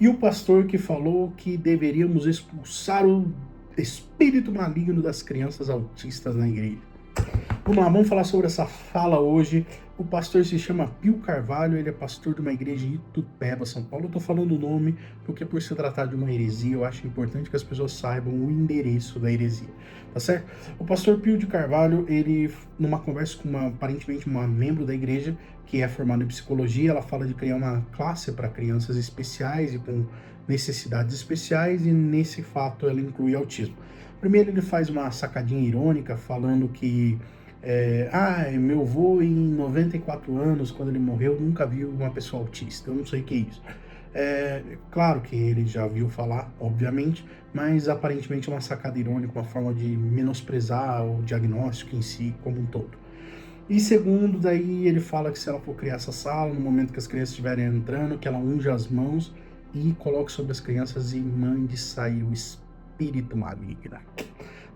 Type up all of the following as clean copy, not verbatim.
E o pastor que falou que deveríamos expulsar o espírito maligno das crianças autistas na igreja. Vamos lá, vamos falar sobre essa fala hoje. O pastor se chama Pio Carvalho, ele é pastor de uma igreja em Itupeva, São Paulo. Eu tô falando o nome porque, por se tratar de uma heresia, eu acho importante que as pessoas saibam o endereço da heresia, tá certo? O pastor Pio de Carvalho, ele, numa conversa com aparentemente uma membro da igreja, que é formada em psicologia, ela fala de criar uma classe para crianças especiais e com necessidades especiais, e nesse fato ela inclui autismo. Primeiro ele faz uma sacadinha irônica, falando que meu avô em 94 anos, quando ele morreu, nunca viu uma pessoa autista. Eu não sei o que é isso. Claro que ele já viu falar, obviamente, mas aparentemente é uma sacada irônica, uma forma de menosprezar o diagnóstico em si como um todo. E segundo, daí ele fala que se ela for criar essa sala, no momento que as crianças estiverem entrando, que ela unja as mãos e coloque sobre as crianças e mande sair o espírito maligno.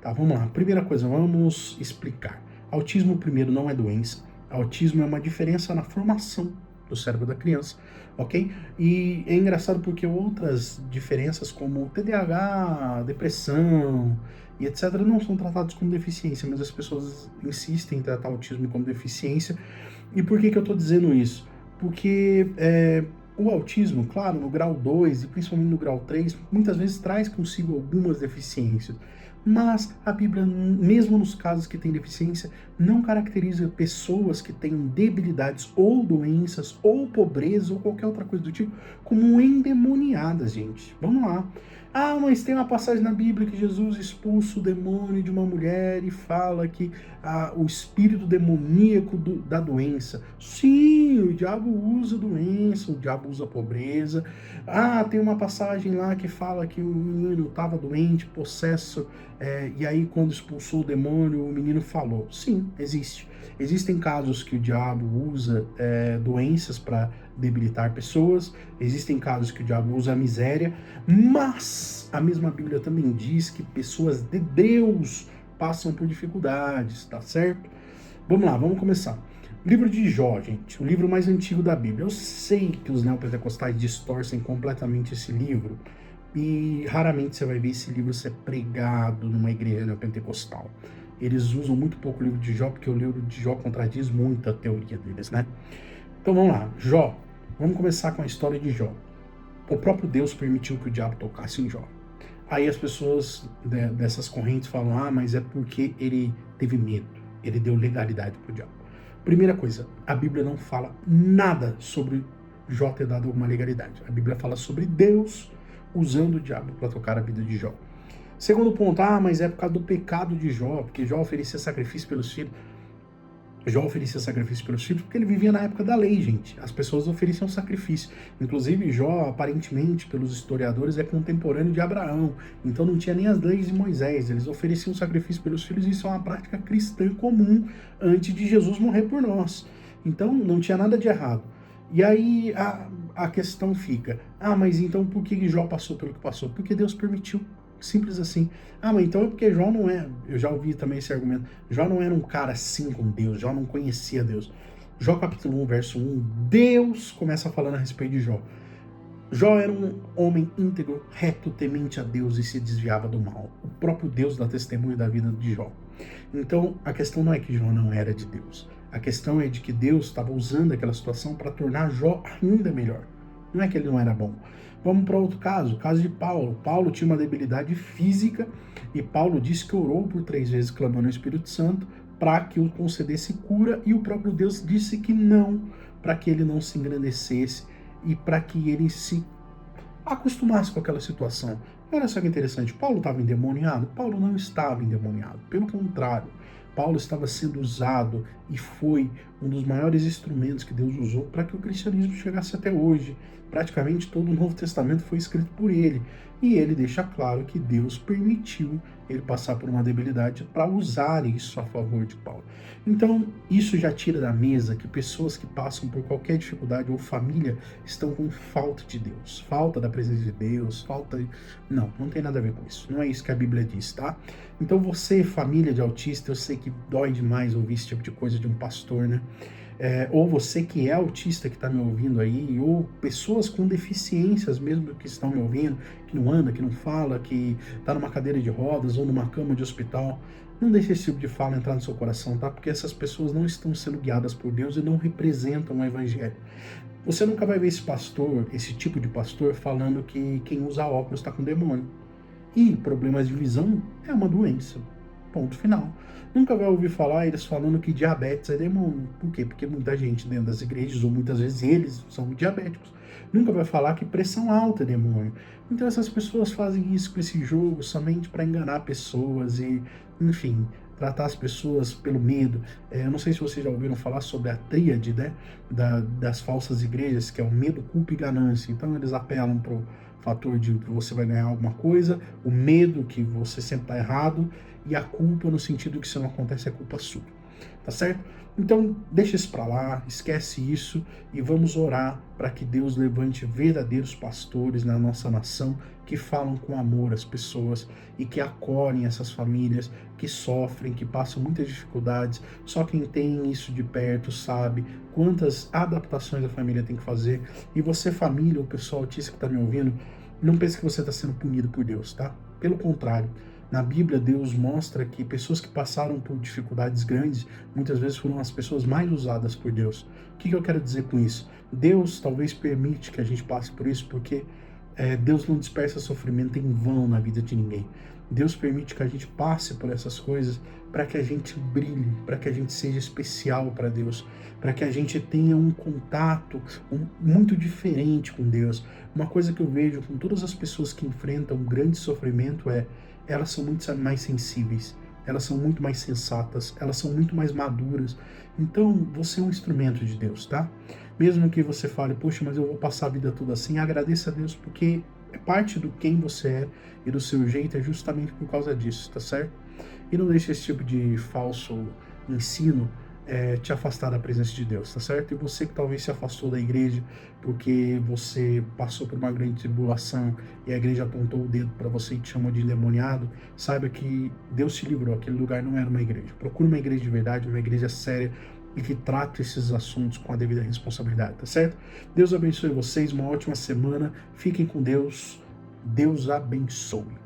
Tá, vamos lá. Primeira coisa, vamos explicar. Autismo, primeiro, não é doença. Autismo é uma diferença na formação do cérebro da criança, ok? E é engraçado porque outras diferenças, como TDAH, depressão e etc., não são tratados como deficiência, mas as pessoas insistem em tratar o autismo como deficiência. E por que eu estou dizendo isso? Porque o autismo, claro, no grau 2 e principalmente no grau 3, muitas vezes traz consigo algumas deficiências. Mas a Bíblia, mesmo nos casos que tem deficiência, não caracteriza pessoas que tenham debilidades ou doenças ou pobreza ou qualquer outra coisa do tipo como endemoniadas, gente. Vamos lá. Ah, mas tem uma passagem na Bíblia que Jesus expulsa o demônio de uma mulher e fala que o espírito demoníaco da doença. Sim, o diabo usa doença, o diabo usa pobreza. Ah, tem uma passagem lá que fala que o menino estava doente, possesso, e aí quando expulsou o demônio, o menino falou. Sim, existe. Existem casos que o diabo usa doenças para debilitar pessoas, existem casos que o diabo usa a miséria, mas a mesma Bíblia também diz que pessoas de Deus passam por dificuldades, tá certo? Vamos lá, vamos começar. Livro de Jó, gente, o livro mais antigo da Bíblia. Eu sei que os neopentecostais distorcem completamente esse livro e raramente você vai ver esse livro ser pregado numa igreja neopentecostal. Eles usam muito pouco o livro de Jó, porque o livro de Jó contradiz muito a teoria deles, né? Então vamos lá, Jó. Vamos começar com a história de Jó. O próprio Deus permitiu que o diabo tocasse em Jó. Aí as pessoas dessas correntes falam, mas é porque ele teve medo, ele deu legalidade pro diabo. Primeira coisa, a Bíblia não fala nada sobre Jó ter dado alguma legalidade. A Bíblia fala sobre Deus usando o diabo para tocar a vida de Jó. Segundo ponto, mas é por causa do pecado de Jó, porque Jó oferecia sacrifício pelos filhos. Jó oferecia sacrifício pelos filhos porque ele vivia na época da lei, gente. As pessoas ofereciam sacrifício. Inclusive, Jó, aparentemente, pelos historiadores, é contemporâneo de Abraão. Então não tinha nem as leis de Moisés. Eles ofereciam sacrifício pelos filhos e isso é uma prática cristã comum antes de Jesus morrer por nós. Então não tinha nada de errado. E aí a questão fica, mas então por que Jó passou pelo que passou? Porque Deus permitiu. Simples assim. Mas então é porque Jó não é... Eu já ouvi também esse argumento. Jó não era um cara assim com Deus. Jó não conhecia Deus. Jó capítulo 1, verso 1. Deus começa falando a respeito de Jó. Jó era um homem íntegro, reto, temente a Deus e se desviava do mal. O próprio Deus dá testemunho da vida de Jó. Então a questão não é que Jó não era de Deus. A questão é de que Deus estava usando aquela situação para tornar Jó ainda melhor. Não é que ele não era bom. Vamos para outro caso, o caso de Paulo. Paulo tinha uma debilidade física e Paulo disse que orou por 3 vezes clamando ao Espírito Santo para que o concedesse cura e o próprio Deus disse que não, para que ele não se engrandecesse e para que ele se acostumasse com aquela situação. Olha só que interessante, Paulo estava endemoniado? Paulo não estava endemoniado, pelo contrário. Paulo estava sendo usado e foi um dos maiores instrumentos que Deus usou para que o cristianismo chegasse até hoje. Praticamente todo o Novo Testamento foi escrito por ele. E ele deixa claro que Deus permitiu ele passar por uma debilidade para usar isso a favor de Paulo. Então, isso já tira da mesa que pessoas que passam por qualquer dificuldade ou família estão com falta de Deus, falta da presença de Deus, falta de... Não tem nada a ver com isso. Não é isso que a Bíblia diz, tá? Então você, família de autista, eu sei que dói demais ouvir esse tipo de coisa de um pastor, né? ou você que é autista que está me ouvindo aí, ou pessoas com deficiências mesmo que estão me ouvindo, que não anda, que não fala, que está numa cadeira de rodas ou numa cama de hospital, não deixe esse tipo de fala entrar no seu coração, tá? Porque essas pessoas não estão sendo guiadas por Deus e não representam o Evangelho. Você nunca vai ver esse pastor, esse tipo de pastor, falando que quem usa óculos está com demônio. E problemas de visão é uma doença. Ponto final. Nunca vai ouvir falar eles falando que diabetes é demônio. Por quê? Porque muita gente dentro das igrejas, ou muitas vezes eles são diabéticos. Nunca vai falar que pressão alta é demônio. Então essas pessoas fazem isso com esse jogo somente para enganar pessoas e, enfim, tratar as pessoas pelo medo. Eu não sei se vocês já ouviram falar sobre a tríade, né, das falsas igrejas, que é o medo, culpa e ganância. Então eles apelam para o fator de que você vai ganhar alguma coisa, o medo que você sempre está errado e a culpa no sentido que se não acontece é culpa sua, tá certo? Então deixa isso para lá, esquece isso e vamos orar para que Deus levante verdadeiros pastores na nossa nação que falam com amor às pessoas e que acolhem essas famílias que sofrem, que passam muitas dificuldades. Só quem tem isso de perto sabe quantas adaptações a família tem que fazer. E você, família, o pessoal autista que está me ouvindo, não pense que você está sendo punido por Deus, tá? Pelo contrário, na Bíblia, Deus mostra que pessoas que passaram por dificuldades grandes, muitas vezes foram as pessoas mais usadas por Deus. O que eu quero dizer com isso? Deus talvez permite que a gente passe por isso porque Deus não dispersa sofrimento em vão na vida de ninguém. Deus permite que a gente passe por essas coisas para que a gente brilhe, para que a gente seja especial para Deus, para que a gente tenha um contato muito diferente com Deus. Uma coisa que eu vejo com todas as pessoas que enfrentam um grande sofrimento elas são muito mais sensíveis, elas são muito mais sensatas, elas são muito mais maduras. Então, você é um instrumento de Deus, tá? Mesmo que você fale, poxa, mas eu vou passar a vida toda assim, agradeça a Deus, porque é parte do quem você é e do seu jeito é justamente por causa disso, tá certo? E não deixe esse tipo de falso ensino te afastar da presença de Deus, tá certo? E você que talvez se afastou da igreja porque você passou por uma grande tribulação e a igreja apontou o dedo para você e te chamou de endemoniado, saiba que Deus te livrou, aquele lugar não era uma igreja. Procure uma igreja de verdade, uma igreja séria e que trate esses assuntos com a devida responsabilidade, tá certo? Deus abençoe vocês, uma ótima semana, fiquem com Deus, Deus abençoe.